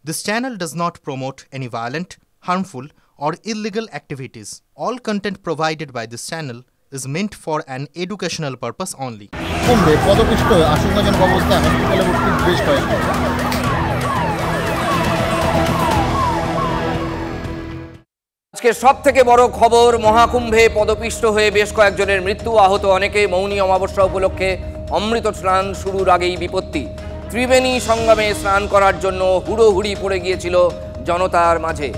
This channel does not promote any violent, harmful, or illegal activities. All content provided by this channel is meant for an educational purpose only. কুম্ভে পদপিষ্ট আশঙ্কাজনক অবস্থায় হাসপাতালে ভর্তি বেশ কয়েকজন। আজকের সবথেকে বড় খবর, মহাকুম্ভে পদপিষ্ট হয়ে বেশ কয়েকজনের মৃত্যু, আহত অনেকে। মৌনী অমাবস্যা উপলক্ষে অমৃত স্নান শুরুর আগেই বিপত্তি। ত্রিবেণী সঙ্গমে স্নান করার জন্য হুড়োহুড়ি পড়ে গিয়েছিল জনতার মাঝে।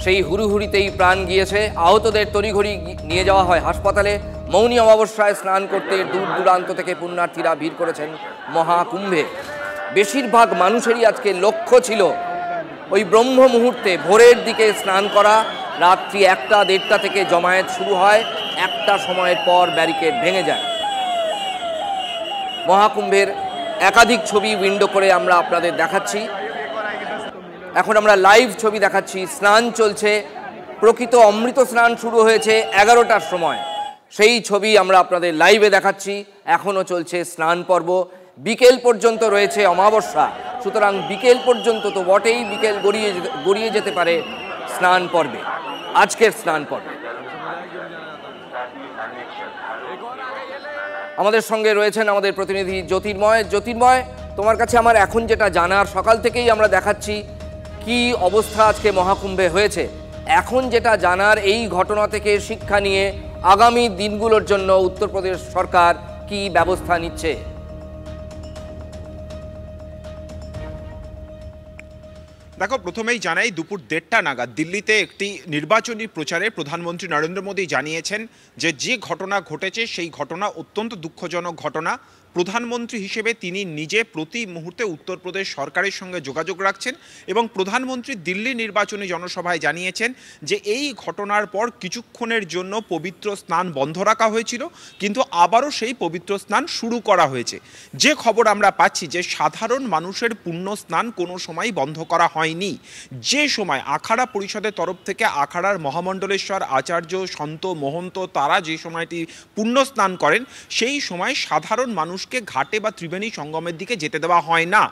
সেই হুড়োহুড়িতেই প্রাণ গিয়েছে। আহতদের তড়িঘড়ি নিয়ে যাওয়া হয় হাসপাতালে। মৌনী অমাবস্যায় স্নান করতে দূর দূরান্ত থেকে পুণ্যার্থীরা ভিড় করেছেন মহাকুম্ভে। বেশিরভাগ মানুষেরই আজকে লক্ষ্য ছিল ওই ব্রহ্ম মুহূর্তে ভোরের দিকে স্নান করা। রাত্রি 1টা-1:30 থেকে জমায়েত শুরু হয়। 1টা সময়ের পর ব্যারিকেড ভেঙে যায়। মহাকুম্ভের একাধিক ছবি উইন্ডো করে আমরা আপনাদের দেখাচ্ছি। এখন আমরা লাইভ ছবি দেখাচ্ছি। স্নান চলছে, প্রকৃত অমৃত স্নান শুরু হয়েছে 11টার সময়। সেই ছবি আমরা আপনাদের লাইভে দেখাচ্ছি। এখনও চলছে স্নান পর্ব, বিকেল পর্যন্ত রয়েছে অমাবস্যা। সুতরাং বিকেল পর্যন্ত তো বটেই, বিকেল গড়িয়ে যেতে পারে স্নান পর্বে, আজকের স্নান পর্বে। আমাদের সঙ্গে রয়েছেন আমাদের প্রতিনিধি জ্যোতির্ময়। জ্যোতির্ময়, তোমার কাছে আমার এখন যেটা জানার, সকাল থেকেই আমরা দেখাচ্ছি কি অবস্থা আজকে মহাকুম্ভে হয়েছে। এখন যেটা জানার, এই ঘটনা থেকে শিক্ষা নিয়ে আগামী দিনগুলোর জন্য উত্তরপ্রদেশ সরকার কি ব্যবস্থা নিচ্ছে? দেখো, প্রথমেই জানাই দুপুর 1:30 নাগাদ দিল্লিতে একটি নির্বাচনী প্রচারে প্রধানমন্ত্রী নরেন্দ্র মোদী জানিয়েছেন যে ঘটনা ঘটেছে সেই ঘটনা অত্যন্ত দুঃখজনক ঘটনা। প্রধানমন্ত্রী হিসেবে তিনি নিজে প্রতি মুহূর্তে উত্তরপ্রদেশ সরকারের সঙ্গে যোগাযোগ রাখছেন এবং প্রধানমন্ত্রী দিল্লি নির্বাচনী জনসভায় জানিয়েছেন যে এই ঘটনার পর কিছুক্ষণের জন্য পবিত্র স্নান বন্ধ রাখা হয়েছিল, কিন্তু আবারও সেই পবিত্র স্নান শুরু করা হয়েছে। যে খবর আমরা পাচ্ছি যে সাধারণ মানুষের পুণ্য স্নান কোনো সময় বন্ধ করা হয়নি। যে সময় আখাড়া পরিষদের তরফ থেকে আখাড়ার মহামণ্ডলেশ্বর আচার্য, সন্ত, মহন্ত তারা যে সময়টি পুণ্য স্নান করেন, সেই সময় সাধারণ মানুষ ঘাটে বা ত্রিবেণী সঙ্গমের দিকে যেতে দেওয়া হয় না।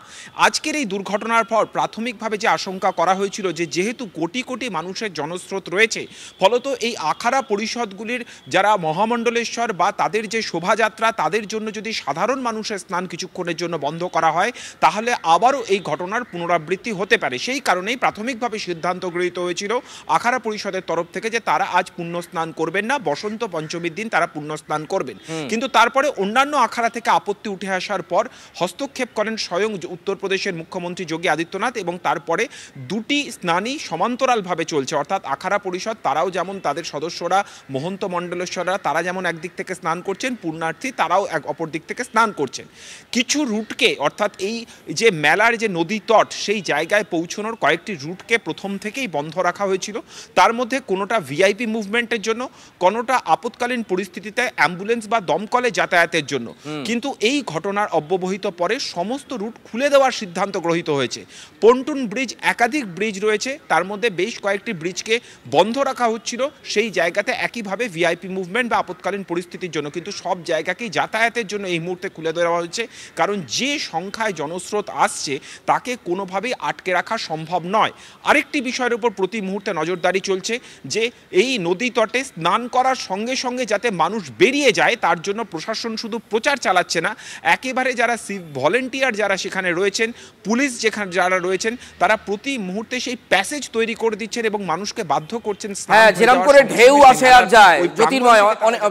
আজকের এই দুর্ঘটনার পর প্রাথমিকভাবে যে আশঙ্কা করা হয়েছিল যে যেহেতু কোটি কোটি মানুষের জনস্রোত রয়েছে, ফলত এই আখাড়া পরিষদগুলির যারা মহামণ্ডলেশ্বর বা তাদের যে শোভাযাত্রা, তাদের জন্য যদি সাধারণ মানুষের স্নান কিছুক্ষণের জন্য বন্ধ করা হয়, তাহলে আবারও এই ঘটনার পুনরাবৃত্তি হতে পারে। সেই কারণেই প্রাথমিকভাবে সিদ্ধান্ত গৃহীত হয়েছিল আখাড়া পরিষদের তরফ থেকে যে তারা আজ পুণ্য স্নান করবেন না, বসন্ত পঞ্চমীর দিন তারা পুণ্য স্নান করবেন। কিন্তু তারপরে অন্যান্য আখাড়া থেকে আপত্তি উঠে আসার পর হস্তক্ষেপ করেন স্বয়ং উত্তরপ্রদেশের মুখ্যমন্ত্রী যোগী আদিত্যনাথ এবং তারপরে দুটি স্নানই সমান্তরালভাবে চলছে। অর্থাৎ আখাড়া পরিষদ তারাও যেমন তাদের সদস্যরা, মহন্ত মণ্ডলেশ্বররা তারা যেমন একদিক থেকে স্নান করছেন, পুণ্যার্থী তারাও অপর দিক থেকে স্নান করছেন। কিছু রুটকে, অর্থাৎ এই যে মেলার যে নদী তট, সেই জায়গায় পৌঁছানোর কয়েকটি রুটকে প্রথম থেকেই বন্ধ রাখা হয়েছিল। তার মধ্যে কোনোটা ভিআইপি মুভমেন্টের জন্য, কোনোটা আপৎকালীন পরিস্থিতিতে অ্যাম্বুলেন্স বা দমকলে যাতায়াতের জন্য। কিন্তু এই ঘটনার অব্যবহিত পরে সমস্ত রুট খুলে দেওয়ার সিদ্ধান্ত গৃহীত হয়েছে। পন্টুন ব্রিজ, একাধিক ব্রিজ রয়েছে, তার মধ্যে বেশ কয়েকটি ব্রিজকে বন্ধ রাখা হচ্ছিল সেই জায়গাতে একইভাবে ভিআইপি মুভমেন্ট বা আপৎকালীন পরিস্থিতির জন্য। কিন্তু সব জায়গাকেই যাতায়াতের জন্য এই মুহূর্তে খুলে দেওয়া হচ্ছে, কারণ যে সংখ্যায় জনস্রোত আসছে তাকে কোনোভাবেই আটকে রাখা সম্ভব নয়। আরেকটি বিষয়ের উপর প্রতি মুহূর্তে নজরদারি চলছে যে এই নদী তটে স্নান করার সঙ্গে সঙ্গে যাতে মানুষ বেরিয়ে যায়, তার জন্য প্রশাসন শুধু প্রচার চালাচ্ছে না, একেবারে যারা ভলেন্টিয়ার যারা সেখানে রয়েছেন, পুলিশ যেখানে যারা রয়েছেন, তারা প্রতি মুহূর্তে সেই প্যাসেজ তৈরি করে দিচ্ছেন এবং মানুষকে বাধ্য করছেন। হ্যাঁ, যেরকম করে ঢেউ আসে আর যায়। জ্যোতির্ময়,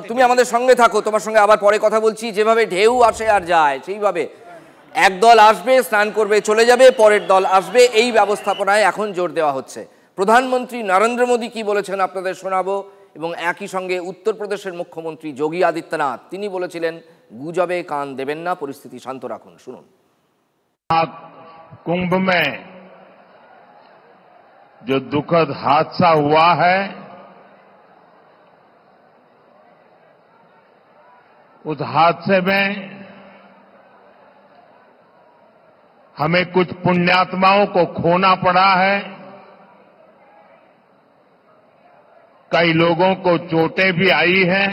তুমি আমাদের সঙ্গে থাকো, তোমার সঙ্গে আবার পরে কথা বলছি। যেভাবে ঢেউ আসে আর যায়, সেইভাবে একদল আসবে, স্নান করবে, চলে যাবে, পরের দল আসবে, এই ব্যবস্থাপনায় এখন জোর দেওয়া হচ্ছে। প্রধানমন্ত্রী নরেন্দ্র মোদী কি বলেছেন আপনাদের শোনাবো, এবং একই সঙ্গে উত্তরপ্রদেশের মুখ্যমন্ত্রী যোগী আদিত্যনাথ তিনি বলেছিলেন গুজবে কান দেবেন না, পরিস্থিতি শান্ত রাখুন। শুনুন। कुंभ में जो दुखद हादसा हुआ है, उस हादसे में हमें कुछ पुण्यात्माओं को खोना पड़ा है, कई लोगों को चोटें भी आई हैं।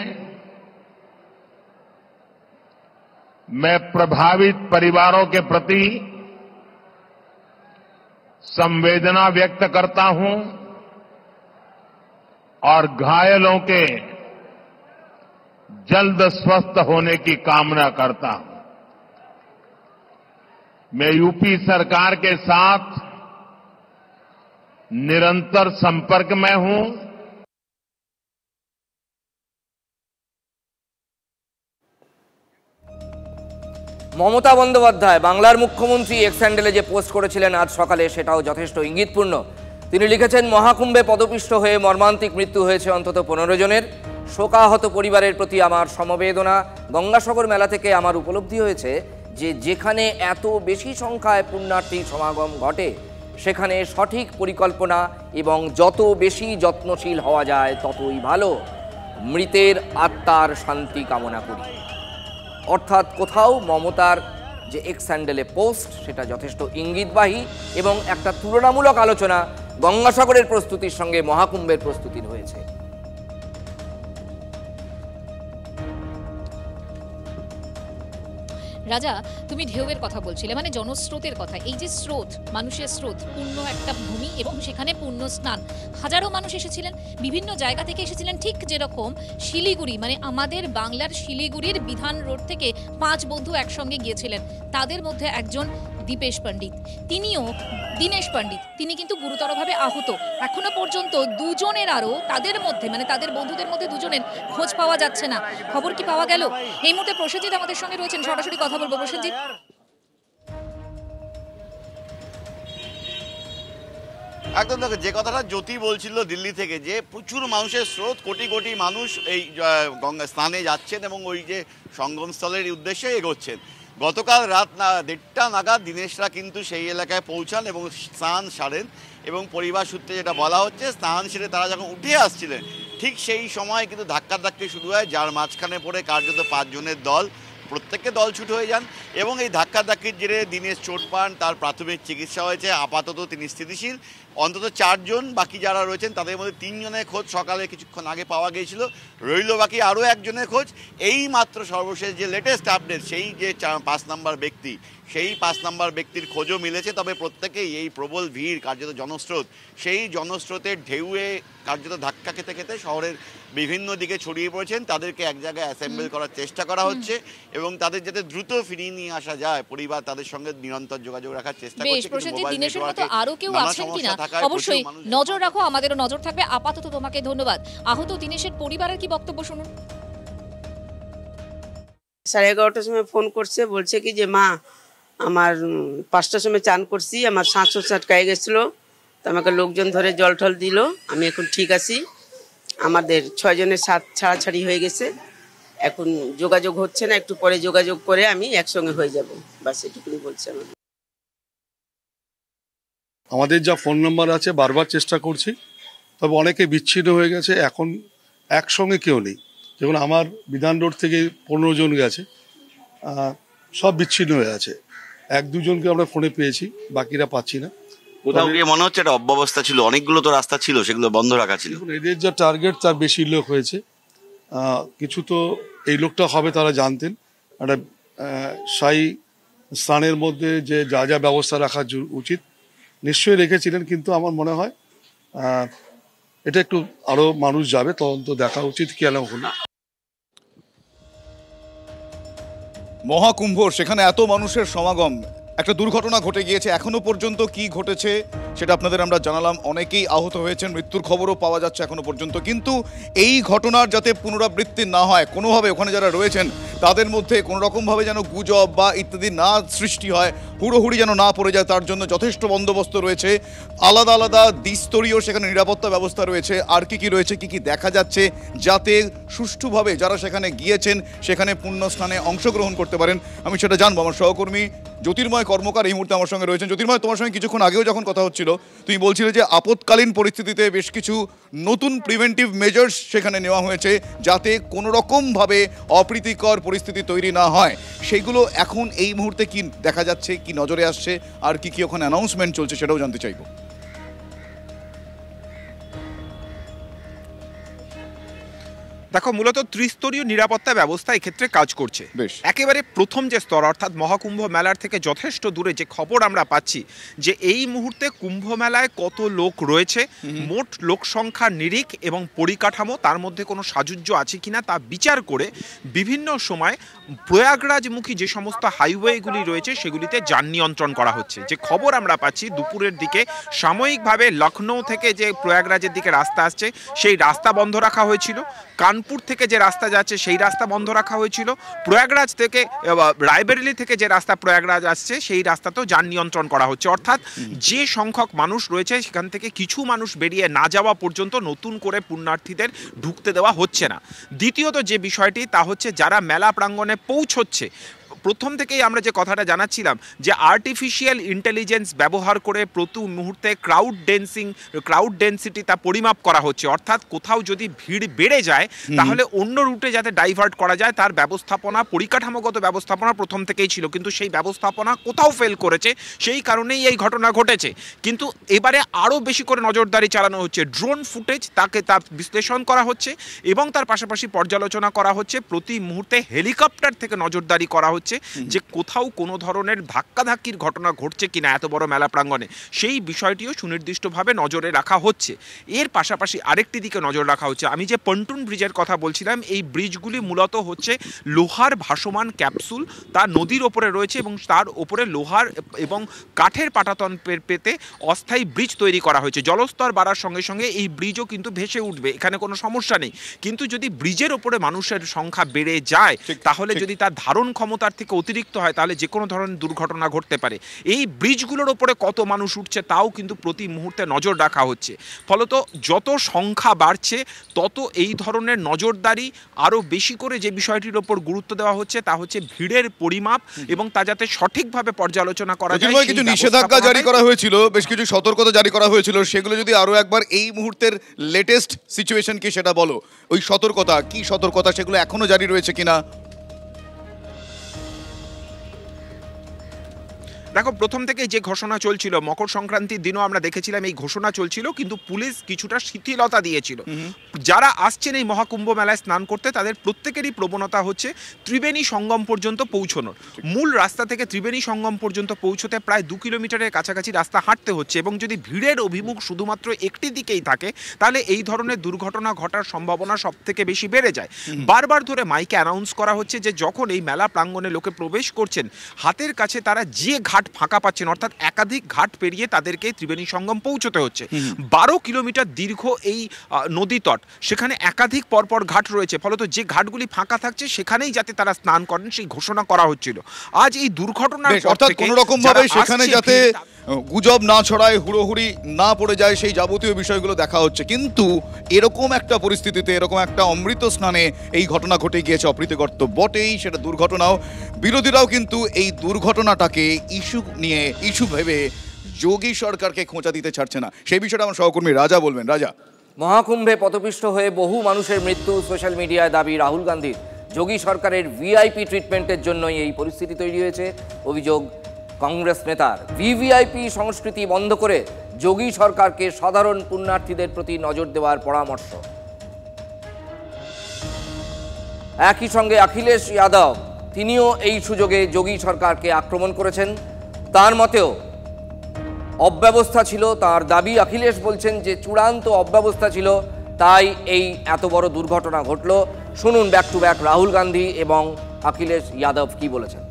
मैं प्रभावित परिवारों के प्रति संवेदना व्यक्त करता हूं और घायलों के जल्द स्वस्थ होने की कामना करता हूं। मैं यूपी सरकार के साथ निरंतर संपर्क में हूं। মমতা বন্দ্যোপাধ্যায় বাংলার মুখ্যমন্ত্রী এক্স হ্যান্ডেলে যে পোস্ট করেছিলেন আজ সকালে সেটাও যথেষ্ট ইঙ্গিতপূর্ণ। তিনি লিখেছেন, মহাকুম্ভে পদপিষ্ট হয়ে মর্মান্তিক মৃত্যু হয়েছে অন্তত 15 জনের। শোকাহত পরিবারের প্রতি আমার সমবেদনা। গঙ্গাসাগর মেলা থেকে আমার উপলব্ধি হয়েছে যে যেখানে এত বেশি সংখ্যায় পুণ্যার্থী সমাগম ঘটে সেখানে সঠিক পরিকল্পনা এবং যত বেশি যত্নশীল হওয়া যায় ততই ভালো। মৃতের আত্মার শান্তি কামনা করি। অর্থাৎ কোথাও মমতার যে এক্স হ্যান্ডেলে পোস্ট সেটা যথেষ্ট ইঙ্গিতবাহী এবং একটা তুলনামূলক আলোচনা গঙ্গাসাগরের প্রস্তুতির সঙ্গে মহাকুম্ভের প্রস্তুতির হয়েছে। রাজা, তুমি ঢেউয়ের কথা বলছিলে, মানে জনস্রোতের কথা। এই যে স্রোত, মানুষের স্রোত, পূর্ণ একটা ভূমি এবং সেখানে পূর্ণ স্নান। হাজারো মানুষ এসেছিলেন, বিভিন্ন জায়গা থেকে এসেছিলেন। ঠিক যেরকম শিলিগুড়ি, মানে আমাদের বাংলার শিলিগুড়ির বিধান রোড থেকে 5 বন্ধু একসঙ্গে গিয়েছিলেন। তাদের মধ্যে একজন দীপেশ পণ্ডিত, দীনেশ পণ্ডিত, তিনি কিন্তু গুরুতরভাবে আহত। এখনো পর্যন্ত দুজনের আরও তাদের মধ্যে, মানে তাদের বন্ধুদের মধ্যে দুজনের খোঁজ পাওয়া যাচ্ছে না। খবর কি পাওয়া গেল? এই মুহূর্তে প্রসেনজিৎ আমাদের সঙ্গে রয়েছেন, সরাসরি কথা বলবো। প্রসেনজিৎ, একদম দেখো, যে কথাটা জ্যোতি বলছিল দিল্লি থেকে, যে প্রচুর মানুষের স্রোত, কোটি কোটি মানুষ এই গঙ্গা স্নানে যাচ্ছেন এবং ওই যে সঙ্গমস্থলের উদ্দেশ্যে এগোচ্ছেন। গতকাল রাত 1:30টা নাগাদ দীনেশরা কিন্তু সেই এলাকায় পৌঁছান এবং স্নান সারেন এবং পরিবার সূত্রে যেটা বলা হচ্ছে, স্নান সেরে তারা যখন উঠে আসছিলেন ঠিক সেই সময় কিন্তু ধাক্কাধাক্কি শুরু হয়, যার মাঝখানে পড়ে কার্যত 5 জনের দল, প্রত্যেককে দলছুট হয়ে যান এবং এই ধাক্কাধাক্কির জেরে দীনেশ চোট পান। তার প্রাথমিক চিকিৎসা হয়েছে, আপাতত তিনি স্থিতিশীল। অন্তত 4 জন, বাকি যারা রয়েছেন তাদের মধ্যে 3 জনের খোঁজ সকালে কিছুক্ষণ আগে পাওয়া গিয়েছিল, রইল বাকি আরও 1 জনের খোঁজ। এই মাত্র সর্বশেষ যে লেটেস্ট আপডেট, সেই যে 5 নম্বর ব্যক্তি, সেই 5 নম্বর ব্যক্তির খোঁজও মিলেছে। তবে প্রত্যেকেই এই প্রবল ভিড়, কার্যত জনস্রোত, সেই জনস্রোতের ঢেউয়ে কার্যত ধাক্কা খেতে খেতে শহরের বিভিন্ন দিকে ছড়িয়ে পড়েছেন। তাদেরকে এক জায়গায় অ্যাসেম্বল করার চেষ্টা করা হচ্ছে এবং তাদের যাতে দ্রুত ফিরিয়ে নিয়ে আসা যায়। পরিবার তাদের সঙ্গে নিরন্তর যোগাযোগ রাখার চেষ্টা করছে। দীনেশের মতো আরো কেউ আছেন কিনা অবশ্যই নজর রাখো, আমাদেরও নজর থাকবে। আপাতত তোমাকে ধন্যবাদ। আহত দীনেশের পরিবারের কি বক্তব্য শুনুন। 11:30টার সময় ফোন করছে, বলছে কি যে মা, আমার 5টার সময় চান করছি, আমার শ্বাস আটকায় গেছিলো, তো আমাকে লোকজন ধরে জল টল দিল, আমি এখন ঠিক আছি। আমাদের 6 জনের ছাড়াছাড়ি হয়ে গেছে, এখন যোগাযোগ হচ্ছে না, একটু পরে যোগাযোগ করে আমি একসঙ্গে হয়ে যাব, বাস এটুকুনি বলছে। আমাদের যা ফোন নাম্বার আছে বারবার চেষ্টা করছি, তবে অনেকে বিচ্ছিন্ন হয়ে গেছে, এখন একসঙ্গে কেউ নেই। যেমন আমার বিধান রোড থেকে 15 জন গেছে, সব বিচ্ছিন্ন হয়ে আছে। 1-2 জনকে আমরা ফোনে পেয়েছি, বাকিরা পাচ্ছি না। কোথাও গিয়ে মনে হচ্ছে একটা অব্যবস্থা ছিল, অনেকগুলো তো রাস্তা ছিল, সেগুলো বন্ধ রাখা ছিল। এদের যা টার্গেট তার বেশি লোক হয়েছে, কিছু তো এই লোকটা হবে তারা জানতেন। একটা সাই স্থানের মধ্যে যে যা যা ব্যবস্থা রাখা উচিত নিশ্চয়ই রেখেছিলেন, কিন্তু আমার মনে হয় এটা একটু আরো মানুষ যাবে, তদন্ত দেখা উচিত কেন হলো। মহাকুম্ভ, সেখানে এত মানুষের সমাগম, একটা দুর্ঘটনা ঘটে গিয়েছে। এখনো পর্যন্ত কি ঘটেছে সেটা আপনাদের আমরা জানালাম। অনেকেই আহত হয়েছেন, মৃত্যুর খবরও পাওয়া যাচ্ছে এখনো পর্যন্ত। কিন্তু এই ঘটনার যাতে পুনরাবৃত্তি না হয়, কোনোভাবে ওখানে যারা রয়েছেন তাদের মধ্যে কোনো রকমভাবে যেন গুজব বা ইত্যাদি না সৃষ্টি হয়, হুড়োহুড়ি যেন না পড়ে যায়, তার জন্য যথেষ্ট বন্দোবস্ত রয়েছে। আলাদা আলাদা দ্বিস্তরীয় সেখানে নিরাপত্তা ব্যবস্থা রয়েছে। আর কি রয়েছে, কি দেখা যাচ্ছে, যাতে সুষ্ঠুভাবে যারা সেখানে গিয়েছেন সেখানে পুণ্যস্নানে অংশগ্রহণ করতে পারেন, আমি সেটা জানবো। আমার সহকর্মী জ্যোতির্ময় কর্মকার এই মুহূর্তে আমার সঙ্গে রয়েছেন। জ্যোতির্ময়, তোমার সঙ্গে কিছুক্ষণ আগেও যখন কথা হচ্ছিল তুমি বলছিলে যে আপৎকালীন পরিস্থিতিতে বেশ কিছু নতুন প্রিভেন্টিভ মেজার্স সেখানে নেওয়া হয়েছে যাতে কোনো রকমভাবে অপ্রীতিকর পরিস্থিতি তৈরি না হয়। সেইগুলো এখন এই মুহূর্তে কি দেখা যাচ্ছে, কি নজরে আসছে, আর কি ওখানে অ্যানাউন্সমেন্ট চলছে সেটাও জানতে চাইবো। দেখো, মূলত ত্রিস্তরীয় নিরাপত্তা ব্যবস্থা এক্ষেত্রে কাজ করছে। একেবারে প্রথম যে স্তর অর্থাৎ মহাকুম্ভ মেলার থেকে যথেষ্ট দূরে যে খবর আমরা পাচ্ছি যে এই মুহূর্তে কুম্ভ মেলায় কত লোক রয়েছে, মোট লোক সংখ্যা নিরিখ এবং পরিকাঠামো তার মধ্যে কোনো সাযুজ্য আছে কিনা তা বিচার করে বিভিন্ন সময় প্রয়াগরাজমুখী যে সমস্ত হাইওয়েগুলি রয়েছে সেগুলিতে যান নিয়ন্ত্রণ করা হচ্ছে। যে খবর আমরা পাচ্ছি দুপুরের দিকে সাময়িকভাবে লখনৌ থেকে যে প্রয়াগরাজের দিকে রাস্তা আসছে সেই রাস্তা বন্ধ রাখা হয়েছিল, কানপুর থেকে যে রাস্তা যাচ্ছে সেই রাস্তা বন্ধ রাখা হয়েছিল, প্রয়াগরাজ থেকে রায়বেরেলি থেকে যে রাস্তা প্রয়াগরাজ আসছে সেই রাস্তাতেও যান নিয়ন্ত্রণ করা হচ্ছে। অর্থাৎ যে সংখ্যক মানুষ রয়েছে সেখান থেকে কিছু মানুষ বেরিয়ে না যাওয়া পর্যন্ত নতুন করে পুণ্যার্থীদের ঢুকতে দেওয়া হচ্ছে না। দ্বিতীয়ত যে বিষয়টি তা হচ্ছে যারা মেলা প্রাঙ্গণে পৌঁছচ্ছে, প্রথম থেকেই আমরা যে কথাটা জানাচ্ছিলাম যে আর্টিফিশিয়াল ইন্টেলিজেন্স ব্যবহার করে প্রতি মুহূর্তে ক্রাউড ডেন্সিটি তা পরিমাপ করা হচ্ছে। অর্থাৎ কোথাও যদি ভিড় বেড়ে যায় তাহলে অন্য রুটে যাতে ডাইভার্ট করা যায় তার ব্যবস্থাপনা, পরিকাঠামোগত ব্যবস্থাপনা প্রথম থেকেই ছিল, কিন্তু সেই ব্যবস্থাপনা কোথাও ফেল করেছে, সেই কারণেই এই ঘটনা ঘটেছে। কিন্তু এবারে আরও বেশি করে নজরদারি চালানো হচ্ছে, ড্রোন ফুটেজ তা বিশ্লেষণ করা হচ্ছে এবং তার পাশাপাশি পর্যালোচনা করা হচ্ছে, প্রতি মুহূর্তে হেলিকপ্টার থেকে নজরদারি করা হচ্ছে যে কোথাও কোনো ধরনের ধাক্কাধাক্কির ঘটনা ঘটছে কিনা এত বড় মেলা প্রাঙ্গণে, সেই বিষয়টিও সুনির্দিষ্টভাবে নজরে রাখা হচ্ছে। এর পাশাপাশি আরেকটি দিকে নজর রাখা হচ্ছে, আমি যে পন্টুন ব্রিজের কথা বলছিলাম, এই ব্রিজগুলি মূলত হচ্ছে লোহার ভাসমান ক্যাপসুল, তা নদীর ওপরে রয়েছে এবং তার ওপরে লোহার এবং কাঠের পাটাতন পেতে অস্থায়ী ব্রিজ তৈরি করা হয়েছে। জলস্তর বাড়ার সঙ্গে সঙ্গে এই ব্রিজও কিন্তু ভেসে উঠবে, এখানে কোনো সমস্যা নেই। কিন্তু যদি ব্রিজের ওপরে মানুষের সংখ্যা বেড়ে যায় তাহলে যদি তার ধারণ ক্ষমতার থেকে অতিরিক্ত হয় তাহলে যে কোনো ধরনের দুর্ঘটনা ঘটতে পারে। এই ব্রিজগুলোর ওপরে কত মানুষ উঠছে তাও কিন্তু প্রতি মুহূর্তে নজর রাখা হচ্ছে। ফলত যত সংখ্যা বাড়ছে তত এই ধরনের নজরদারি আরও বেশি করে যে বিষয়টির ওপর গুরুত্ব দেওয়া হচ্ছে তা হচ্ছে ভিড়ের পরিমাপ এবং তা যাতে সঠিকভাবে পর্যালোচনা করা যায়। কিছু নিষেধাজ্ঞা জারি করা হয়েছিল, বেশ কিছু সতর্কতা জারি করা হয়েছিল, সেগুলো যদি আরও একবার এই মুহূর্তের লেটেস্ট সিচুয়েশন কি সেটা বলো। ওই সতর্কতা সেগুলো এখনো জারি রয়েছে কিনা? দেখো, প্রথম থেকে যে ঘোষণা চলছিল, মকর সংক্রান্তির দিনও আমরা দেখেছিলাম এই ঘোষণা চলছিল, কিন্তু পুলিশ কিছুটা শিথিলতা দিয়েছিল। যারা আসছেন এই মহাকুম্ভ মেলায় স্নান করতে তাদের প্রত্যেকেরই প্রবণতা হচ্ছে ত্রিবেণী সঙ্গম পর্যন্ত পৌঁছানোর। মূল রাস্তা থেকে ত্রিবেণী সঙ্গম পর্যন্ত পৌঁছতে প্রায় 2 কিলোমিটারের কাছাকাছি রাস্তা হাঁটতে হচ্ছে এবং যদি ভিড়ের অভিমুখ শুধুমাত্র একটি দিকেই থাকে তাহলে এই ধরনের দুর্ঘটনা ঘটার সম্ভাবনা সব থেকে বেশি বেড়ে যায়। বারবার ধরে মাইকে অ্যানাউন্স করা হচ্ছে যে যখন এই মেলা প্রাঙ্গণে লোকে প্রবেশ করছেন হাতের কাছে তারা যে ঘাট ফাঁকা পাচ্ছেন, অর্থাৎ একাধিক ঘাট পেরিয়ে তাদেরকে ত্রিবেণী সঙ্গম পৌঁছতে হচ্ছে। 12 কিলোমিটার দীর্ঘ এই নদী তট, সেখানে একাধিক পরপর ঘাট রয়েছে, ফলত যে ঘাটগুলি ফাঁকা থাকছে সেখানেই যাতে তারা স্নান করেন সেই ঘোষণা করা হচ্ছিল। আজ এই দুর্ঘটনা অর্থাৎ কোনো রকম ভাবে সেখানে যাতে গুজব না ছড়ায়, হুড়োহুড়ি না পড়ে যায়, সেই যাবতীয় বিষয়গুলো দেখা হচ্ছে। কিন্তু এরকম একটা পরিস্থিতিতে, এরকম একটা অমৃত স্নানে এই ঘটনা ঘটে গিয়েছে, অপ্রীতিকর তো বটেই, সেটা দুর্ঘটনাও। বিরোধীরাও কিন্তু এই দুর্ঘটনাটাকে ইস্যু ভেবে যোগী সরকারকে খোঁচা দিতে ছাড়ছে না। সেই বিষয়টা আমার সহকর্মী রাজা বলবেন। রাজা, মহাকুম্ভে পদপিষ্ট হয়ে বহু মানুষের মৃত্যু, সোশ্যাল মিডিয়ায় দাবি রাহুল গান্ধীর। যোগী সরকারের ভিআইপি ট্রিটমেন্টের জন্যই এই পরিস্থিতি তৈরি হয়েছে, অভিযোগ কংগ্রেস নেতার। ভিভিআইপি সংস্কৃতি বন্ধ করে যোগী সরকারকে সাধারণ পুণ্যার্থীদের প্রতি নজর দেওয়ার পরামর্শ। একই সঙ্গে অখিলেশ যাদব তিনিও এই সুযোগে যোগী সরকারকে আক্রমণ করেছেন। তার মতেও অব্যবস্থা ছিল, তার দাবি। অখিলেশ বলছেন যে চূড়ান্ত অব্যবস্থা ছিল, তাই এই এত বড় দুর্ঘটনা ঘটল। শুনুন back to back Rahul Gandhi এবং অখিলেশ যাদব কি বলেছেন।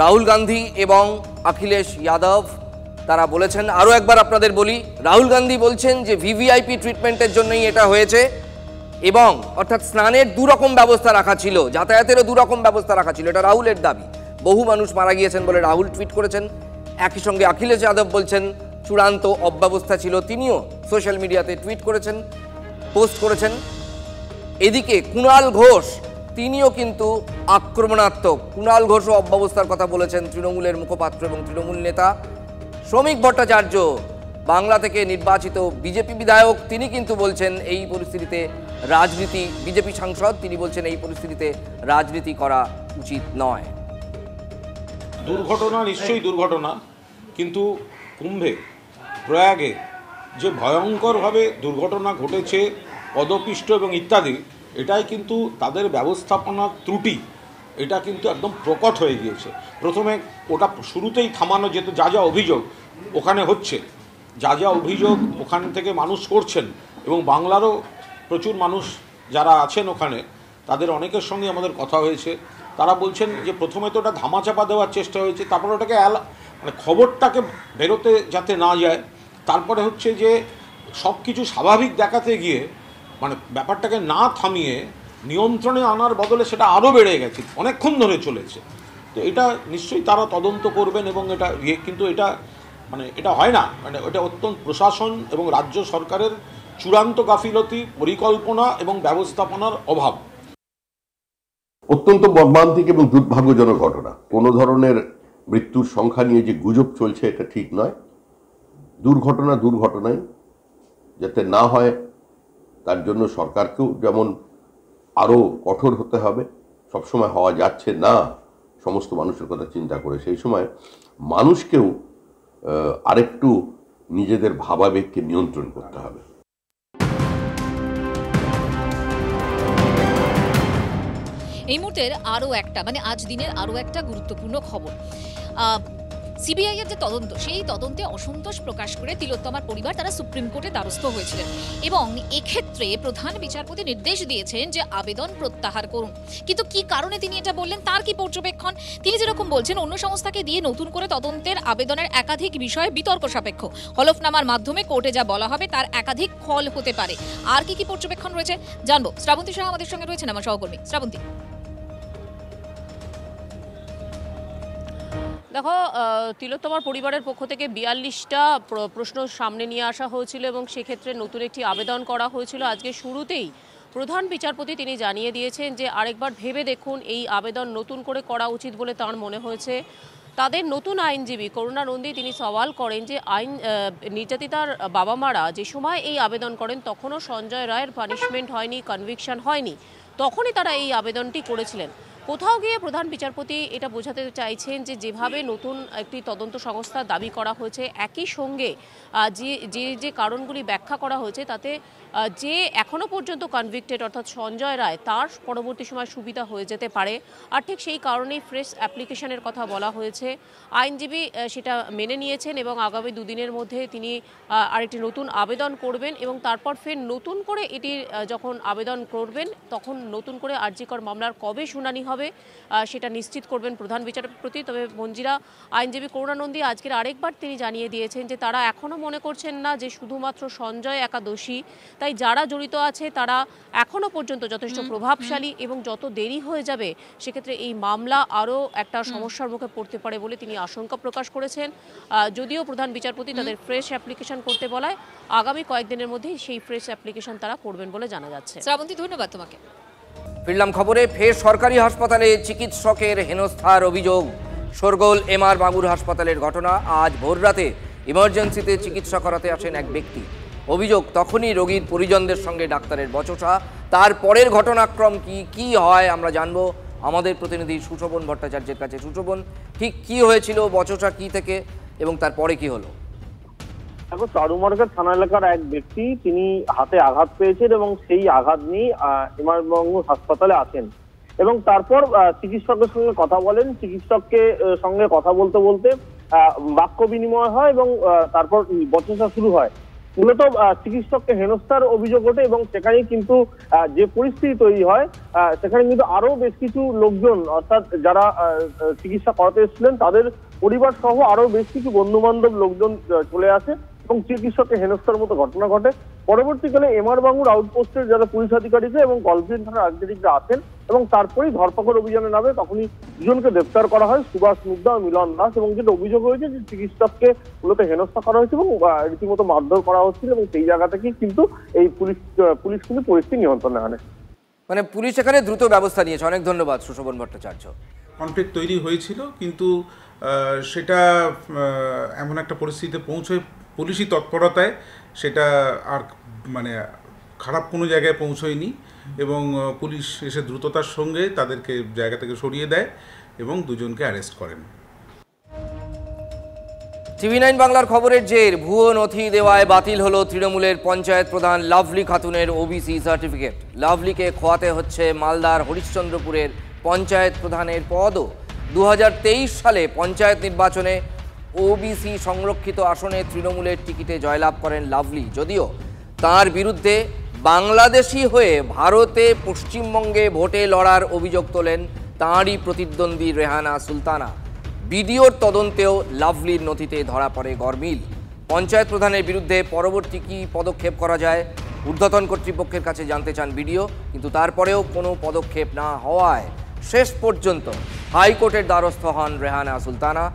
রাহুল গান্ধী এবং অখিলেশ যাদব তারা বলেছেন, আরও একবার আপনাদের বলি, রাহুল গান্ধী বলছেন যে ভিভিআইপি ট্রিটমেন্টের জন্যই এটা হয়েছে এবং অর্থাৎ স্নানের দুরকম ব্যবস্থা রাখা ছিল, যাতায়াতেরও দুরকম ব্যবস্থা রাখা ছিল, এটা রাহুলের দাবি। বহু মানুষ মারা গিয়েছেন বলে রাহুল টুইট করেছেন। একই সঙ্গে অখিলেশ যাদব বলছেন চূড়ান্ত অব্যবস্থা ছিল, তিনিও সোশ্যাল মিডিয়াতে টুইট করেছেন, পোস্ট করেছেন। এদিকে কুণাল ঘোষ তিনিও কিন্তু আক্রমণাত্মক। কুণাল ঘোষও অব্যবস্থার কথা বলেছেন, তৃণমূলের মুখপাত্র এবং তৃণমূল নেতা। শ্রমিক ভট্টাচার্য বাংলা থেকে নির্বাচিত বিজেপি বিধায়ক, তিনি কিন্তু বলছেন এই পরিস্থিতিতে রাজনীতি, বিজেপি সাংসদ, তিনি বলছেন এই পরিস্থিতিতে রাজনীতি করা উচিত নয়। দুর্ঘটনা নিশ্চয়ই দুর্ঘটনা, কিন্তু কুম্ভে, প্রয়াগে যে ভয়ঙ্করভাবে দুর্ঘটনা ঘটেছে পদপিষ্ট এবং ইত্যাদি, এটাই কিন্তু তাদের ব্যবস্থাপনার ত্রুটি, এটা কিন্তু একদম প্রকট হয়ে গিয়েছে। প্রথমে ওটা শুরুতেই থামানো যেত, যা যা অভিযোগ ওখানে হচ্ছে, যা যা অভিযোগ ওখান থেকে মানুষ করছেন, এবং বাংলারও প্রচুর মানুষ যারা আছেন ওখানে, তাদের অনেকের সঙ্গে আমাদের কথা হয়েছে। তারা বলছেন যে প্রথমে তো ওটা ধামাচাপা দেওয়ার চেষ্টা হয়েছে, তারপরে ওটাকে মানে খবরটাকে বেরোতে যাতে না যায়, তারপরে হচ্ছে যে সব কিছু স্বাভাবিক দেখাতে গিয়ে মানে ব্যাপারটাকে না থামিয়ে নিয়ন্ত্রণে আনার বদলে সেটা আরও বেড়ে গেছে, অনেকক্ষণ ধরে চলেছে। তো এটা নিশ্চয়ই তারা তদন্ত করবেন, এবং এটা কিন্তু এটা মানে এটা হয় না, মানে এটা অত্যন্ত প্রশাসন এবং রাজ্য সরকারের চূড়ান্ত গাফিলতি, পরিকল্পনা এবং ব্যবস্থাপনার অভাব। অত্যন্ত মর্মান্তিক এবং দুর্ভাগ্যজনক ঘটনা। কোনো ধরনের মৃত্যুর সংখ্যা নিয়ে যে গুজব চলছে এটা ঠিক নয়। দুর্ঘটনাই যাতে না হয় তার জন্য সরকারকেও যেমন আরও কঠোর হতে হবে, সবসময় হওয়া যাচ্ছে না সমস্ত মানুষের কথা চিন্তা করে, সেই সময় মানুষকেও আরেকটু নিজেদের ভাবাবেগকে নিয়ন্ত্রণ করতে হবে। এই মুহূর্তের আরও একটা মানে আজ দিনের আরও একটা গুরুত্বপূর্ণ খবর, সিবিআই এর যে তদন্ত, সেই তদন্তে অসন্তোষ প্রকাশ করে তিলোত্তমার পরিবার তারা সুপ্রিম কোর্টে দ্বারস্থ হয়েছিলেন, এবং এক্ষেত্রে প্রধান বিচারপতি নির্দেশ দিয়েছেন যে আবেদন প্রত্যাহার করুন। কিন্তু কি কারণে তিনি এটা বললেন, তার কি পর্যবেক্ষণ? তিনি যেরকম বলছেন, অন্য সংস্থাকে দিয়ে নতুন করে তদন্তের আবেদনের একাধিক বিষয়ে বিতর্ক সাপেক্ষ, হলফনামার মাধ্যমে কোর্টে যা বলা হবে তার একাধিক ফল হতে পারে। আর কি কি পর্যবেক্ষণ রয়েছে জানবো। শ্রাবন্তী শাহ আমাদের সঙ্গে রয়েছেন, আমার সহকর্মী। শ্রাবন্তী, দেখো, তিলোত্তমার পরিবারের পক্ষ থেকে 42টা প্রশ্ন সামনে নিয়ে আসা হয়েছিল, এবং সেক্ষেত্রে নতুন একটি আবেদন করা হয়েছিল। আজকে শুরুতেই প্রধান বিচারপতি তিনি জানিয়ে দিয়েছেন যে আরেকবার ভেবে দেখুন, এই আবেদন নতুন করে করা উচিত বলে তার মনে হয়েছে। তাদের নতুন আইনজীবী করুণা নন্দী তিনি সওয়াল করেন যে নির্যাতিতার বাবা মারা যে সময় এই আবেদন করেন তখনও সঞ্জয় রায়ের পানিশমেন্ট হয়নি, কনভিকশন হয়নি, তখনই তারা এই আবেদনটি করেছিলেন। কোথাও গিয়ে প্রধান বিচারপতি এটা বোঝাতে চাইছেন যে যেভাবে নতুন একটি তদন্ত সংস্থা দাবি করা হয়েছে, একই সঙ্গে যে কারণগুলি ব্যাখ্যা করা হয়েছে তাতে যে এখনও পর্যন্ত কনভিক্টেড অর্থাৎ সঞ্জয় রায়, তার পরবর্তী সময় সুবিধা হয়ে যেতে পারে, আর ঠিক সেই কারণেই ফ্রেশ অ্যাপ্লিকেশনের কথা বলা হয়েছে। আইনজীবী সেটা মেনে নিয়েছেন, এবং আগামী দুদিনের মধ্যে তিনি আরেকটি নতুন আবেদন করবেন, এবং তারপর ফের নতুন করে এটির যখন আবেদন করবেন তখন নতুন করে আরজিকর মামলার কবে শুনানি হবে সেটা নিশ্চিত করবেন প্রধান বিচারপতি। তবে মঞ্জিরা, আইনজীবী করুণা নন্দী আজকের আরেকবার তিনি জানিয়ে দিয়েছেন যে তারা এখনও মনে করছেন না যে শুধুমাত্র সঞ্জয় একা দোষী, তাই যারা জড়িত আছে তারা এখনও পর্যন্ত যথেষ্ট প্রভাবশালী, এবং যত দেরি হয়ে যাবে সেক্ষেত্রে এই মামলা আরও একটা সমস্যার মুখে পড়তে পারে বলে তিনি আশঙ্কা প্রকাশ করেছেন। যদিও প্রধান বিচারপতি তাদের ফ্রেশ অ্যাপ্লিকেশন করতে বলায় আগামী কয়েকদিনের মধ্যেই সেই ফ্রেশ অ্যাপ্লিকেশন তারা করবেন বলে জানা যাচ্ছে। শ্রাবন্তী, ধন্যবাদ তোমাকে। ফিরলাম খবরে। ফের সরকারি হাসপাতালে চিকিৎসকের হেনস্থার অভিযোগ। শোরগোল এমআর বাঙুর হাসপাতালের ঘটনা। আজ ভোররাতে ইমার্জেন্সিতে চিকিৎসা করাতে আসেন এক ব্যক্তি। অভিযোগ, তখনই রোগীর পরিজনদের সঙ্গে ডাক্তারের বচসা। তারপরের ঘটনাক্রম কি হয় আমরা জানবো আমাদের প্রতিনিধি সুশোভন ভট্টাচার্যের কাছে। সুশোভন, ঠিক কি হয়েছিল, বচসা কি থেকে, এবং তারপরে কি হলো? এখন চারুমার্গের থানা এলাকার এক ব্যক্তি তিনি হাতে আঘাত পেয়েছেন, এবং সেই আঘাত নিয়ে এমআর বাঙুর হাসপাতালে আসেন, এবং তারপর চিকিৎসকের সঙ্গে কথা বলেন। চিকিৎসককে সঙ্গে কথা বলতে বলতে বাক্য বিনিময় হয়, এবং তারপর বচসা শুরু হয়। মূলত চিকিৎসককে হেনস্থার অভিযোগ ওঠে, এবং সেখানেই কিন্তু যে পরিস্থিতি তৈরি হয় সেখানে কিন্তু আরো বেশ কিছু লোকজন, অর্থাৎ যারা চিকিৎসা করাতে এসেছিলেন তাদের পরিবার সহ আরো বেশ কিছু বন্ধু বান্ধব লোকজন চলে আসে, এবং চিকিৎসককে হেনস্থার মতো ঘটনা ঘটে। পরবর্তীকালে এমআর বাঙুর আউটপোস্টের যারা পুলিশ আধিকারিকরা এবং গলফিন থানার আধিকারিকরা আছেন, এবং তারপরেই ধরপাকড় অভিযানে নামে। তখনই দুজনকে গ্রেফতার করা হয়, সুভাষ মুগ্ধা ও মিলন দাস। এবং যেটা অভিযোগ হয়েছে যে চিকিৎসককে মূলত হেনস্থা করা হয়েছে এবং রীতিমতো মারধর করা হচ্ছিল, এবং সেই জায়গা থেকেই কিন্তু এই পুলিশ কিন্তু পরিস্থিতি নিয়ন্ত্রণে আনে। মানে পুলিশ এখানে দ্রুত ব্যবস্থা নিয়েছে। অনেক ধন্যবাদ সুশোভন ভট্টাচার্য। কনফ্লিক্ট তৈরি হয়েছিল, কিন্তু সেটা এমন একটা পরিস্থিতিতে পৌঁছয় পুলিশি তৎপরতায় সেটা আর মানে খারাপ কোনো জায়গায় পৌঁছয়নি, এবং পুলিশ এসে দ্রুততার সঙ্গে তাদেরকে জায়গা থেকে সরিয়ে দেয় এবং দুজনকে অ্যারেস্ট করেন। TV9 বাংলার খবরের জের ভুয়ো নথি দেওয়ায় বাতিল হলো তৃণমূলের পঞ্চায়েত প্রধান লাভলি খাতুনের ওবিসি সার্টিফিকেট। লাভলিকে খোয়াতে হচ্ছে মালদার হরিশ্চন্দ্রপুরের পঞ্চায়েত প্রধানের পদও। 2023 সালে পঞ্চায়েত নির্বাচনে ওবিসি সংরক্ষিত আসনে তৃণমূলের টিকিটে জয়লাভ করেন লাভলি, যদিও তার বিরুদ্ধে বাংলাদেশি হয়ে ভারতে পশ্চিমবঙ্গে ভোটে লড়ার অভিযোগ তোলেন তাঁরই প্রতিদ্বন্দ্বী রেহানা সুলতানা। বিডিওর তদন্তেও লাভলির নথিতে ধরা পড়ে গরমিল। পঞ্চায়েত প্রধানের বিরুদ্ধে পরবর্তী কী পদক্ষেপ করা যায় ঊর্ধ্বতন কর্তৃপক্ষের কাছে জানতে চান বিডিও, কিন্তু তারপরেও কোনো পদক্ষেপ না হওয়ায় শেষ পর্যন্ত হাইকোর্টের দ্বারস্থ হন রেহানা সুলতানা।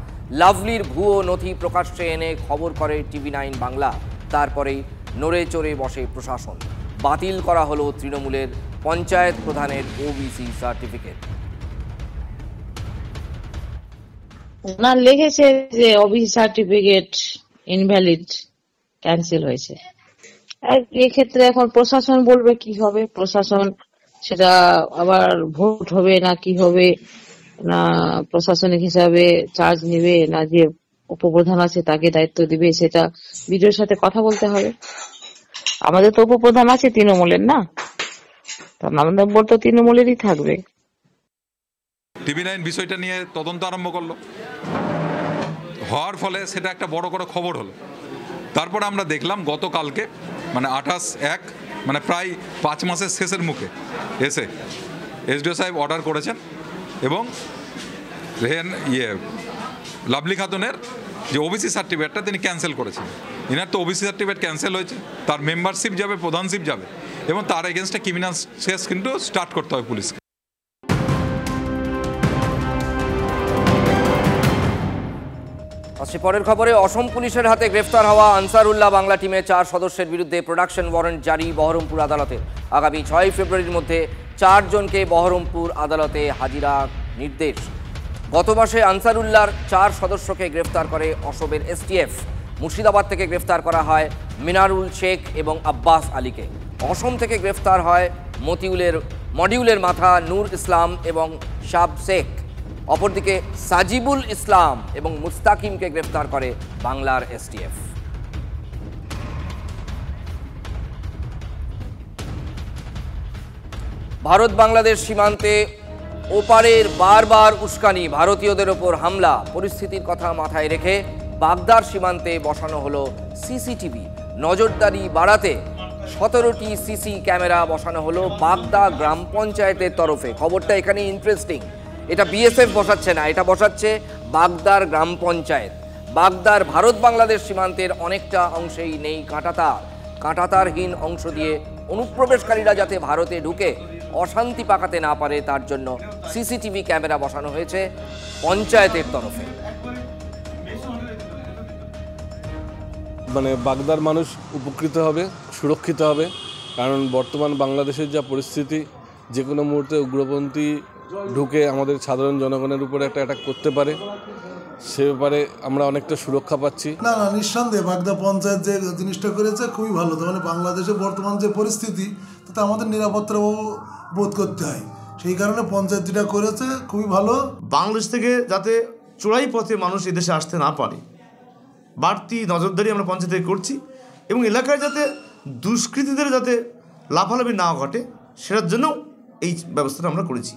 লাভলির ভুয়ো নথি প্রকাশ্যে এনে খবর করে TV9 বাংলা। তারপরেই নড়ে চড়ে বসে প্রশাসন। বাতিল করা হলো তৃণমূলের পঞ্চায়েত প্রধানের ওবিসি সার্টিফিকেট। ওনার লিখেছে যে ওবিসি সার্টিফিকেট ইনভ্যালিড, ক্যান্সেল হয়েছে। এক্ষেত্রে এখন প্রশাসন বলবে কি হবে, প্রশাসন সেটা আবার ভোট হবে না কি হবে, না প্রশাসনিক হিসাবে চার্জ নেবে, না যে উপপ্রধান আছে তাকে দায়িত্ব দিবে, সেটা বিডিওর সাথে কথা বলতে হবে। আমাদের তো উপপ্রধান আছে তৃণমূলের, না আমাদের ভোট তো তৃণমূলেরই থাকবে। TV9 বিষয়টা নিয়ে তদন্ত আরম্ভ করলো, হওয়ার ফলে সেটা একটা বড় করে খবর হলো। তারপরে আমরা দেখলাম গতকালকে মানে 28/1 মানে প্রায় 5 মাসের শেষের মুখে এসে এসডিও সাহেব অর্ডার করেছেন এবং লাভলি খাতুনের যে ওবিসি সার্টিফিকেটটা তিনি ক্যান্সেল করেছেন। ইনার তো ওবিসি সার্টিফিকেট ক্যান্সেল হয়েছে, তার মেম্বারশিপ যাবে, প্রধানশিপ যাবে এবং তার এগেনস্টে ক্রিমিনাল কেস কিন্তু স্টার্ট করতে হবে পুলিশকে। পরের খবরে অসম পুলিশের হাতে গ্রেফতার হওয়া আনসারুল্লাহ বাংলা টিমের 4 সদস্যের বিরুদ্ধে প্রোডাকশন ওয়ারেন্ট জারি বহরমপুর আদালতে। আগামী 6 ফেব্রুয়ারির মধ্যে 4 জনকে বহরমপুর আদালতে হাজিরা নির্দেশ। গত মাসে আনসারুল্লাহর 4 সদস্যকে গ্রেফতার করে অসমের STF। মুর্শিদাবাদ থেকে গ্রেফতার করা হয় মিনারুল শেখ এবং আব্বাস আলীকে। অসম থেকে গ্রেফতার হয় মডিউলের মাথা নূর ইসলাম এবং শাব শেখ। অপরদিকে সাজিবুল ইসলাম এবং মুস্তাকিমকে গ্রেফতার করে বাংলার STF। ভারত বাংলাদেশ সীমান্তে ওপারের বারবার উস্কানি, ভারতীয়দের ওপর হামলা, পরিস্থিতির কথা মাথায় রেখে বাগদার সীমান্তে বসানো হলো CCTV। নজরদারি বাড়াতে 17টি সিসি ক্যামেরা বসানো হলো বাগদা গ্রাম পঞ্চায়েতের তরফে। খবরটা এখানে ইন্টারেস্টিং, এটা BSF বসাচ্ছে না, এটা বসাচ্ছে বাগদার গ্রাম পঞ্চায়েত। বাগদার ভারত বাংলাদেশ সীমান্তের অনেকটা অংশেই নেই কাঁটাতারহীন অংশ দিয়ে অনুপ্রবেশকারীরা যাতে ভারতে ঢুকে অশান্তি পাকাতে না পারে তার জন্য CCTV ক্যামেরা বসানো হয়েছে পঞ্চায়েতের তরফে। মানে বাগদার মানুষ উপকৃত হবে, সুরক্ষিত হবে, কারণ বর্তমান বাংলাদেশের যা পরিস্থিতি, যে কোনো মুহূর্তে উগ্রপন্থী ঢুকে আমাদের সাধারণ জনগণের উপরে একটা অ্যাটাক করতে পারে, সে ব্যাপারে আমরা অনেকটা সুরক্ষা পাচ্ছি। না নিঃসন্দেহে বাগদা পঞ্চায়েত যে জিনিসটা করেছে খুবই ভালো। মানে বাংলাদেশে বর্তমান যে পরিস্থিতি তাতে আমাদের নিরাপত্তা বোধ করতে হয়, সেই কারণে পঞ্চায়েত যেটা করেছে খুবই ভালো। বাংলাদেশ থেকে যাতে চোরাই পথে মানুষ এদেশে আসতে না পারে, বাড়তি নজরদারি আমরা পঞ্চায়েতে করছি এবং এলাকায় যাতে দুষ্কৃতীদের যাতে লাফালাফি না ঘটে সেটার জন্য এই ব্যবস্থাটা আমরা করেছি।